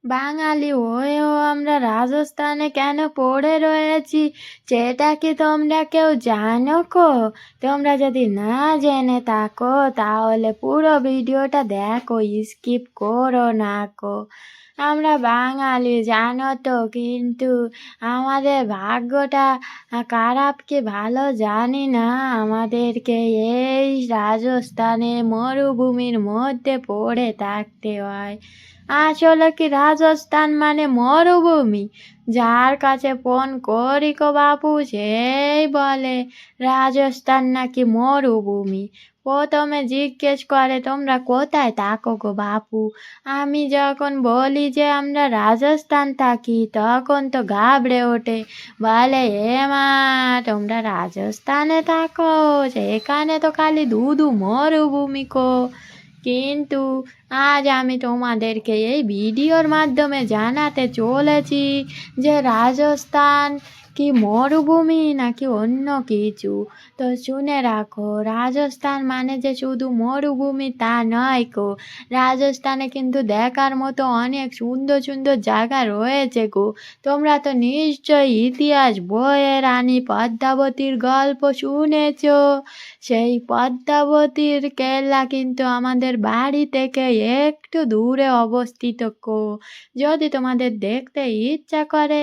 বাঙালি হয়েও আমরা রাজস্থানে কেন পড়ে রয়েছি সেটা কি তোমরা কেউ জানো কো? তোমরা যদি না জেনে থাকো তাহলে পুরো ভিডিওটা দেখো, স্কিপ করো না কো। আমরা বাঙালি জানো তো, কিন্তু আমাদের ভাগ্যটা খারাপ কি ভালো জানি না, আমাদেরকে এই রাজস্থানে মরুভূমির মধ্যে পড়ে থাকতে হয়। আসলে কি রাজস্থান মানে মরুভূমি? যার কাছে ফোন করি গো বাপু সেই বলে রাজস্থান নাকি মরুভূমি। প্রথমে জিজ্ঞেস করে তোমরা কোথায় থাকো গো বাপু। আমি যখন বলি যে আমরা রাজস্থান থাকি তখন তো ঘাবড়ে ওঠে, বলে এ মা, তোমরা রাজস্থানে থাকো, সেখানে তো খালি ধুধু মরুভূমি কো। কিন্তু আজ আমি তোমাদেরকে এই ভিডিওর মাধ্যমে জানাতে চলেছি যে রাজস্থান কি মরুভূমি নাকি অন্য কিছু। তো শুনে রাখো, রাজস্থান মানে যে শুধু মরুভূমি তা নয় গো। রাজস্থানে কিন্তু দেখার মতো অনেক সুন্দর সুন্দর জায়গা রয়েছে গো। তোমরা তো নিশ্চয়ই ইতিহাস বইয়ে রানী পদ্মাবতীর গল্প শুনেছো। সেই পদ্মাবতীর কেল্লা কিন্তু আমাদের বাড়ি থেকে একটু দূরে অবস্থিত গো। যদি তোমাদের দেখতে ইচ্ছা করে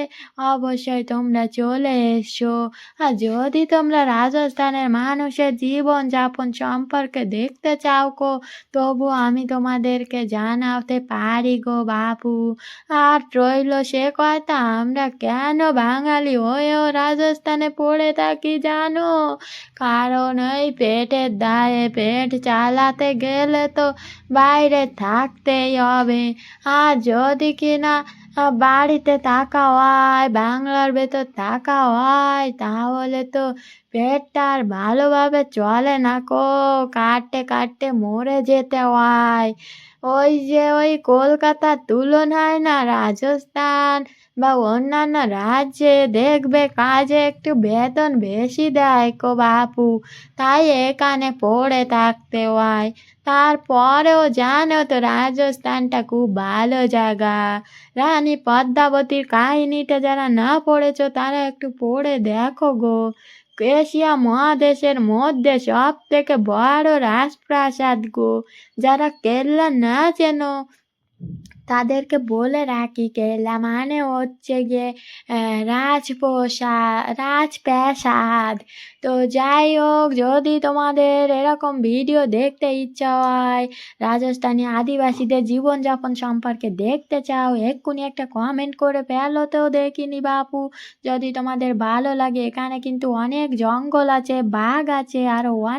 অবশ্যই তোমরা চলে এসো। আর যদি তোমরা রাজস্থানের মানুষের জীবন যাপন সম্পর্কে দেখতে চাও গো, তবু আমি তোমাদেরকে জানাতে পারি গো বাপু। আর রইল সে কথা, আমরা কেন বাঙালি হয়েও রাজস্থানে পড়ে থাকি জানো? কারণ ওই পেটের দায়ে পেট চালাতে গেলে তো বাইরে থাকতেই হবে। আর যদি কিনা বাড়িতে থাকা হয়, বাংলার ভেতর থাকা হয়, তাহলে তো পেটটা আর ভালোভাবে চলে না গো, কাটতে কাটতে মরে যেতে হয়। ওই যে ওই কলকাতার তুলনায় না রাজস্থান বা অন্যান্য রাজ্যে দেখবে কাজে একটু বেতন বেশি দেয় গো বাপু, তাই এখানে পড়ে থাকতে হয়। তারপরেও জানো তো রাজস্থানটা খুব ভালো জায়গা। রানী পদ্মাবতীর কাহিনীটা যারা না পড়েছো তারা একটু পড়ে দেখো গো। এশিয়া মহাদেশের মধ্যে সব থেকে বড় রাজপ্রাসাদ গো। যারা কেল্লা না চেনো তাদেরকে বলে রাখি, কেল্লা মানে হচ্ছে গিয়ে রাজপ্রাসাদ। তো যাই হোক, যদি তোমাদের এরকম ভিডিও দেখতে ইচ্ছা হয়, রাজস্থানী আদিবাসীদের জীবনযাপন সম্পর্কে দেখতে চাও, এক্ষুনি একটা কমেন্ট করে ফেলো তো দেখিনি বাপু। যদি তোমাদের ভালো লাগে, এখানে কিন্তু অনেক জঙ্গল আছে, বাঘ আছে, আরো অনেক